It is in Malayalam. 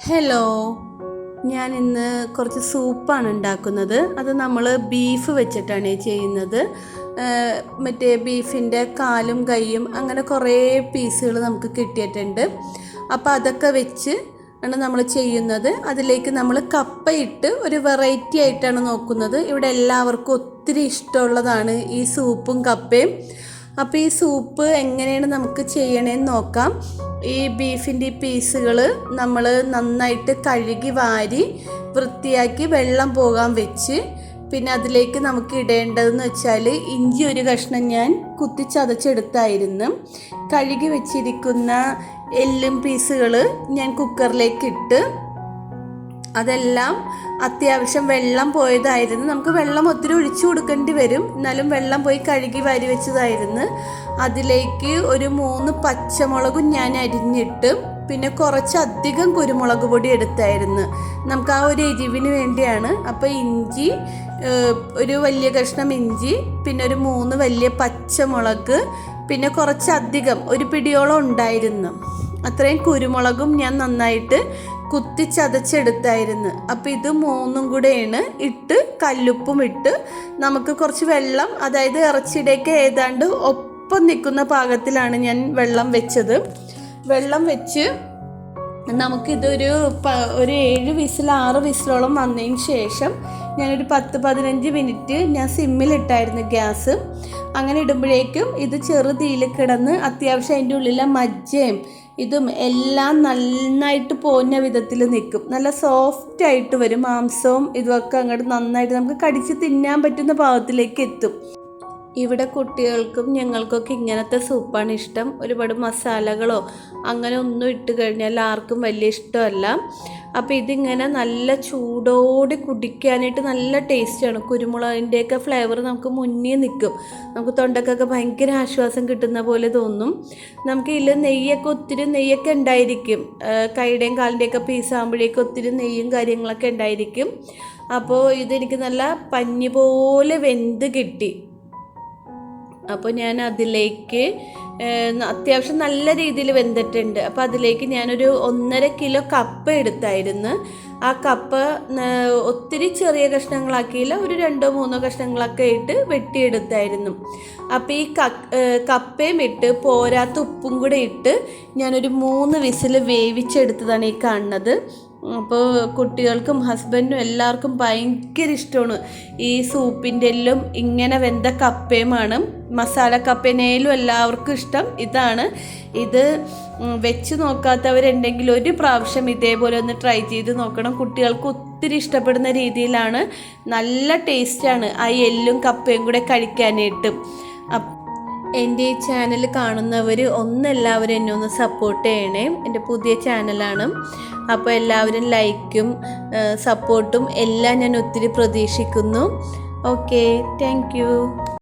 ഹലോ, ഞാൻ ഇന്ന് കുറച്ച് സൂപ്പാണ് ഉണ്ടാക്കുന്നത്. അത് നമ്മൾ ബീഫ് വെച്ചിട്ടാണ് ചെയ്യുന്നത്. മറ്റേ ബീഫിൻ്റെ കാലും കൈയും അങ്ങനെ കുറേ പീസുകൾ നമുക്ക് കിട്ടിയിട്ടുണ്ട്. അപ്പോൾ അതൊക്കെ വെച്ച് ആണ് നമ്മൾ ചെയ്യുന്നത്. അതിലേക്ക് നമ്മൾ കപ്പയിട്ട് ഒരു വെറൈറ്റി ആയിട്ടാണ് നോക്കുന്നത്. ഇവിടെ എല്ലാവർക്കും ഒത്തിരി ഇഷ്ടമുള്ളതാണ് ഈ സൂപ്പും കപ്പയും. അപ്പോൾ ഈ സൂപ്പ് എങ്ങനെയാണ് നമുക്ക് ചെയ്യണേന്ന് നോക്കാം. ഈ ബീഫിൻ്റെ പീസുകൾ നമ്മൾ നന്നായിട്ട് കഴുകി വാരി വൃത്തിയാക്കി വെള്ളം പോകാൻ വെച്ച്, പിന്നെ അതിലേക്ക് നമുക്ക് ഇടേണ്ടതെന്ന് വെച്ചാൽ ഇഞ്ചി ഒരു കഷ്ണം ഞാൻ കുത്തിച്ചതച്ചെടുത്തായിരുന്നു. കഴുകി വെച്ചിരിക്കുന്ന എല്ലും പീസുകൾ ഞാൻ കുക്കറിലേക്ക് ഇട്ട് അതെല്ലാം അത്യാവശ്യം വെള്ളം പോയതായിരുന്നു. നമുക്ക് വെള്ളം ഒത്തിരി ഒഴിച്ചു കൊടുക്കേണ്ടി വരും, എന്നാലും വെള്ളം പോയി കഴുകി വാരി വെച്ചതായിരുന്നു. അതിലേക്ക് ഒരു 3 പച്ചമുളകും ഞാൻ അരിഞ്ഞിട്ട് പിന്നെ കുറച്ചധികം കുരുമുളക് പൊടി എടുത്തായിരുന്നു. നമുക്ക് ആ ഒരു എരിവിന് വേണ്ടിയാണ്. അപ്പോൾ ഇഞ്ചി, ഒരു വലിയ കഷ്ണം ഇഞ്ചി, പിന്നെ ഒരു 3 വലിയ പച്ചമുളക്, പിന്നെ കുറച്ചധികം ഒരു പിടിയോളം ഉണ്ടായിരുന്നു. അത്രയും കുരുമുളകും ഞാൻ നന്നായിട്ട് കുത്തിച്ചതച്ചെടുത്തായിരുന്നു. അപ്പോൾ ഇത് 3ഉം കൂടെയാണ് ഇട്ട് കല്ലുപ്പും ഇട്ട് നമുക്ക് കുറച്ച് വെള്ളം, അതായത് ഇറച്ചിയുടെയൊക്കെ ഏതാണ്ട് ഒപ്പം നിൽക്കുന്ന പാകത്തിലാണ് ഞാൻ വെള്ളം വെച്ചത്. വെള്ളം വെച്ച് നമുക്കിതൊരു 7 വിസിൽ 6 വിസിലോളം വന്നതിന് ശേഷം ഞാനൊരു 10-15 മിനിറ്റ് ഞാൻ സിമ്മിലിട്ടായിരുന്നു ഗ്യാസ്. അങ്ങനെ ഇടുമ്പോഴേക്കും ഇത് ചെറുതീയിൽ കിടന്ന് അത്യാവശ്യം അതിൻ്റെ ഉള്ളിലെ മജ്ജയും ഇതും എല്ലാം നന്നായിട്ട് പോന്ന വിധത്തിൽ നിൽക്കും. നല്ല സോഫ്റ്റായിട്ട് വരും. മാംസവും ഇതുമൊക്കെ അങ്ങോട്ട് നന്നായിട്ട് നമുക്ക് കടിച്ച് തിന്നാൻ പറ്റുന്ന പാകത്തിലേക്ക് എത്തും. ഇവിടെ കുട്ടികൾക്കും ഞങ്ങൾക്കൊക്കെ ഇങ്ങനത്തെ സൂപ്പാണ് ഇഷ്ടം. ഒരുപാട് മസാലകളോ അങ്ങനെ ഒന്നും ഇട്ട് കഴിഞ്ഞാൽ ആർക്കും വലിയ ഇഷ്ടമല്ല. അപ്പോൾ ഇതിങ്ങനെ നല്ല ചൂടോടെ കുടിക്കാനായിട്ട് നല്ല ടേസ്റ്റാണ്. കുരുമുളകിൻ്റെയൊക്കെ ഫ്ലേവർ നമുക്ക് മുന്നിൽ നിൽക്കും. നമുക്ക് തൊണ്ടക്കൊക്കെ ഭയങ്കര ആശ്വാസം കിട്ടുന്ന പോലെ തോന്നും. നമുക്ക് ഇതിൽ നെയ്യൊക്കെ ഒത്തിരി നെയ്യൊക്കെ ഉണ്ടായിരിക്കും. കൈയുടെയും കാലിൻ്റെയൊക്കെ പീസാകുമ്പോഴേക്കും ഒത്തിരി നെയ്യും കാര്യങ്ങളൊക്കെ ഉണ്ടായിരിക്കും. അപ്പോൾ ഇതെനിക്ക് നല്ല പഞ്ഞി പോലെ വെന്ത് കിട്ടി. അപ്പോൾ ഞാൻ അതിലേക്ക് അത്യാവശ്യം നല്ല രീതിയിൽ വെന്തിട്ടുണ്ട്. അപ്പോൾ അതിലേക്ക് ഞാനൊരു 1.5 കിലോ കപ്പ എടുത്തായിരുന്നു. ആ കപ്പ ഒത്തിരി ചെറിയ കഷ്ണങ്ങളാക്കിയില്ല, ഒരു 2-3 കഷ്ണങ്ങളൊക്കെ ഇട്ട് വെട്ടിയെടുത്തായിരുന്നു. അപ്പോൾ ഈ കപ്പയും ഇട്ട് പോരാത്ത ഉപ്പും കൂടെ ഇട്ട് ഞാനൊരു 3 വിസിൽ വേവിച്ചെടുത്തതാണ് ഈ കാണുന്നത്. അപ്പോൾ കുട്ടികൾക്കും ഹസ്ബൻഡിനും എല്ലാവർക്കും ഭയങ്കര ഇഷ്ടമാണ് ഈ സൂപ്പിൻ്റെ എല്ലാം ഇങ്ങനെ വെന്ത കപ്പയുമാണ്. മസാല കപ്പേനേലും എല്ലാവർക്കും ഇഷ്ടം ഇതാണ്. ഇത് വെച്ച് നോക്കാത്തവരുണ്ടെങ്കിൽ ഒരു പ്രാവശ്യം ഇതേപോലെ ഒന്ന് ട്രൈ ചെയ്ത് നോക്കണം. കുട്ടികൾക്ക് ഒത്തിരി ഇഷ്ടപ്പെടുന്ന രീതിയിലാണ്. നല്ല ടേസ്റ്റാണ് ആ എല്ലും കപ്പയും കൂടെ കഴിക്കാനായിട്ട്. എൻ്റെ ഈ ചാനൽ കാണുന്നവർ എല്ലാവരും എന്നെ ഒന്ന് സപ്പോർട്ട് ചെയ്യണേ. എൻ്റെ പുതിയ ചാനലാണ്. അപ്പോൾ എല്ലാവരും ലൈക്കും സപ്പോർട്ടും എല്ലാം ഞാൻ ഒത്തിരി പ്രതീക്ഷിക്കുന്നു. Okay, thank you.